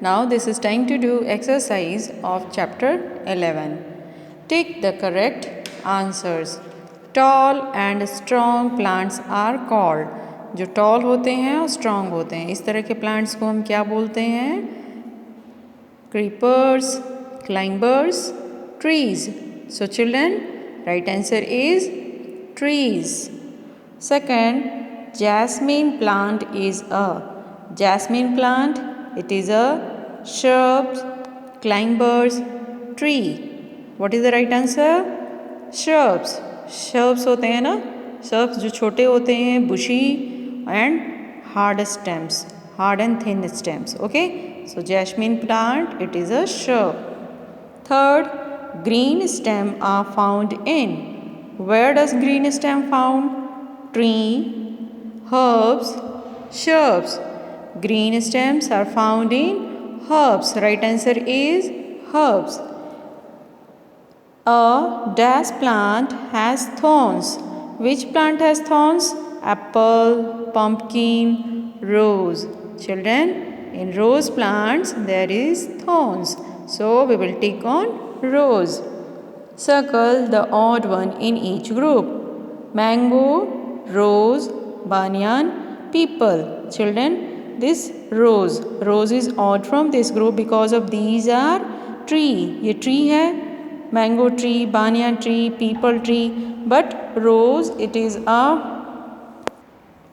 Now this is time to do exercise of chapter 11. Take the correct answers. Tall and strong plants are called. जो tall होते हैं और strong होते हैं, इस तरह के plants को हम क्या बोलते हैं? Creepers, climbers, trees. So children, right answer is trees. Second, jasmine plant is a. Jasmine plant, it is a shrub, climbers, tree. What is the right answer? Shrubs. Shrubs होते हैं ना, shrubs जो छोटे होते हैं, bushy and hard stems, hard and thin stems. Okay, so jasmine plant, it is a shrub. Third, green stem are found in. Where does green stem found? Tree, herbs, shrubs. Green stems are found in herbs. Right answer is herbs. A dash plant has thorns. Which plant has thorns? Apple, pumpkin, rose. Children, in rose plants there is thorns. So we will take on rose. Circle the odd one in each group. Mango, rose, banyan, peepal. Children, this rose is odd from this group because of these are tree. ये tree है, mango tree, banyan tree, peepal tree. But rose, it is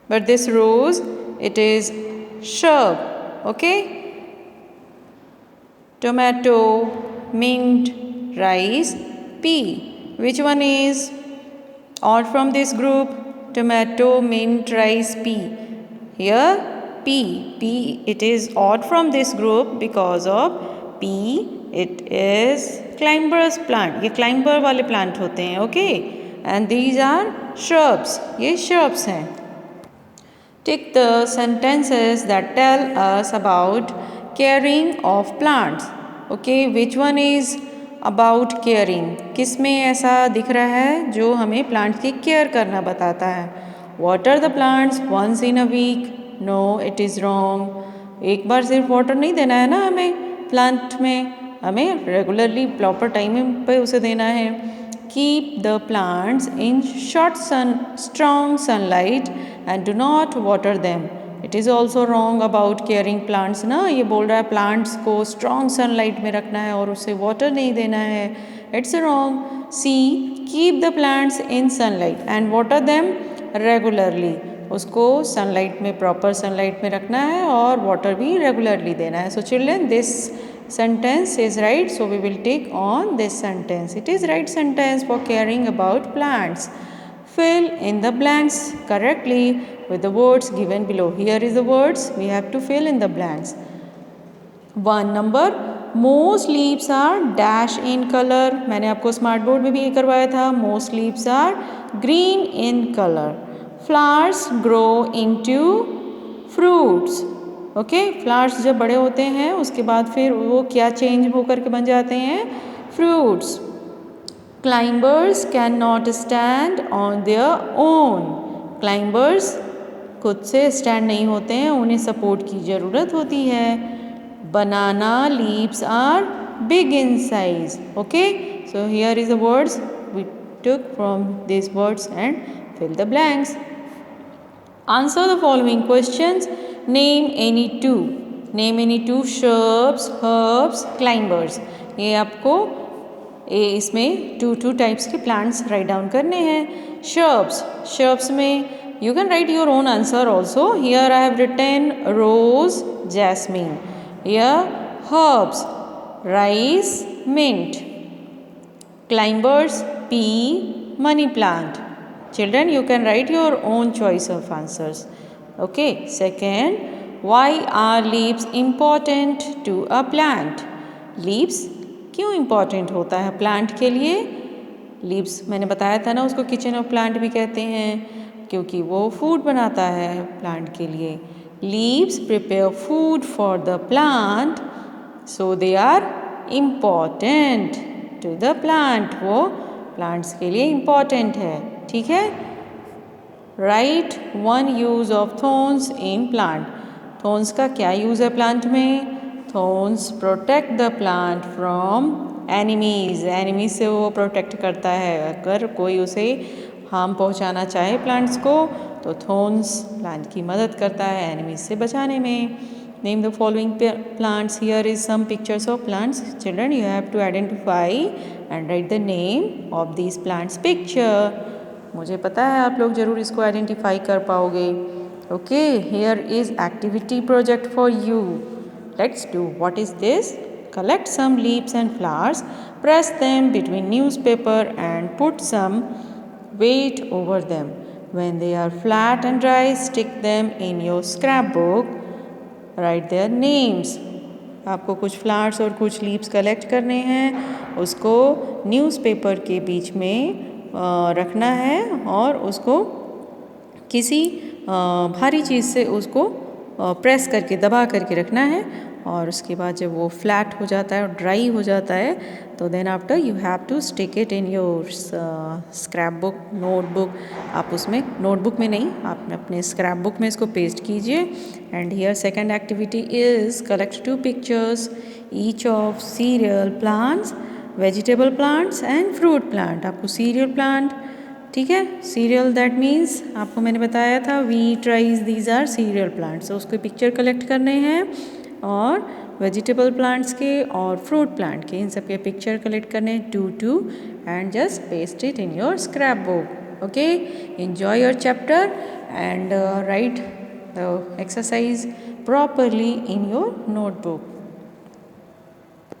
this rose, it is shrub. Okay. Tomato, mint, rice, pea. Which one is odd from this group? Tomato, mint, rice, pea. Here pea, it is odd from this group because of pea, it is climbers plant. ये climber वाले plant होते हैं. Okay, and these are shrubs. ये shrubs हैं. Take the sentences that tell us about caring of plants. Okay, which one is about caring? किस में ऐसा दिख रहा है जो हमें plants की care करना बताता है? Water the plants once in a week. No, it is wrong. एक बार सिर्फ water नहीं देना है ना हमें plant में, हमें regularly proper time पे उसे देना है. Keep the plants in strong sunlight and do not water them. It is also wrong about caring plants ना, ये बोल रहा है plants को strong sunlight में रखना है और उसे water नहीं देना है. It's wrong. C. Keep the plants in sunlight and water them regularly. उसको sunlight में proper sunlight में रखना है और water भी regularly देना है. So children, this sentence is right. So we will take on this sentence. It is right sentence for caring about plants. Fill in the blanks correctly with the words given below. Here is the words. We have to fill in the blanks. 1 number. Most leaves are dash in color. मैंने आपको smart board में भी ये करवाया था. Most leaves are green in color. Flowers grow into fruits. Okay, flowers जब बड़े होते हैं उसके बाद फिर वो क्या चेंज होकर के बन जाते हैं? Fruits. Climbers can not stand on their own. Climbers खुद से स्टैंड नहीं होते हैं, उन्हें सपोर्ट की ज़रूरत होती है. Banana leaves are big in size. Okay, so here is the words we took from this words and fill the blanks. Answer the following questions. Name any two. Name any two shrubs, herbs, climbers. ये आपको इसमें two types के plants write down करने हैं. Shrubs में you can write your own answer also. Here I have written rose, jasmine. Here herbs, rice, mint. Climbers, pea, money plant. Children, you can write your own choice of answers. Okay. Second, why are leaves important to a plant? Leaves क्यों important होता है plant के लिए? Leaves मैंने बताया था ना, उसको kitchen of plant भी कहते हैं क्योंकि वो food बनाता है plant के लिए. Leaves prepare food for the plant, so they are important to the plant. वो plants के लिए important है. ठीक है. Right one use of thorns in plant. Thorns का क्या यूज़ है प्लांट में? Thorns protect the plant from enemies. Enemies से वो प्रोटेक्ट करता है। अगर कोई उसे हार्म पहुंचाना चाहे प्लांट्स को तो थॉर्न्स प्लांट की मदद करता है एनिमीज से बचाने में। Name the following plants. Here is some pictures of plants. Children you have to identify and write the name of this plants picture. मुझे पता है आप लोग जरूर इसको आइडेंटिफाई कर पाओगे। Okay, here is activity project for you. Let's do. What is this? Collect some leaves and flowers, press them between newspaper and put some weight over them. When they are flat and dry, stick them in your scrapbook. Write their names. आपको कुछ flowers और कुछ leaves collect करने हैं, उसको newspaper के बीच में रखना है और उसको किसी भारी चीज़ से उसको प्रेस करके दबा करके रखना है। और उसके बाद जब वो फ्लैट हो जाता है और ड्राई हो जाता है तो then after you have to stick it in your scrapbook, notebook. आप उसमें नोटबुक में नहीं, आप अपने स्क्रैप बुक में इसको पेस्ट कीजिए। And here second activity is collect 2 pictures each of cereal plants, vegetable plants and fruit plant. आपको सीरियल प्लांट, ठीक है, सीरियल दैट मीन्स आपको मैंने बताया था wheat, rice, these are cereal plants. तो उसके पिक्चर कलेक्ट करने हैं और वेजिटेबल प्लांट्स के और फ्रूट प्लांट के, इन सब के पिक्चर कलेक्ट करने हैं 2 and just paste it in your scrap book. Okay, enjoy your chapter and write the exercise properly in your notebook.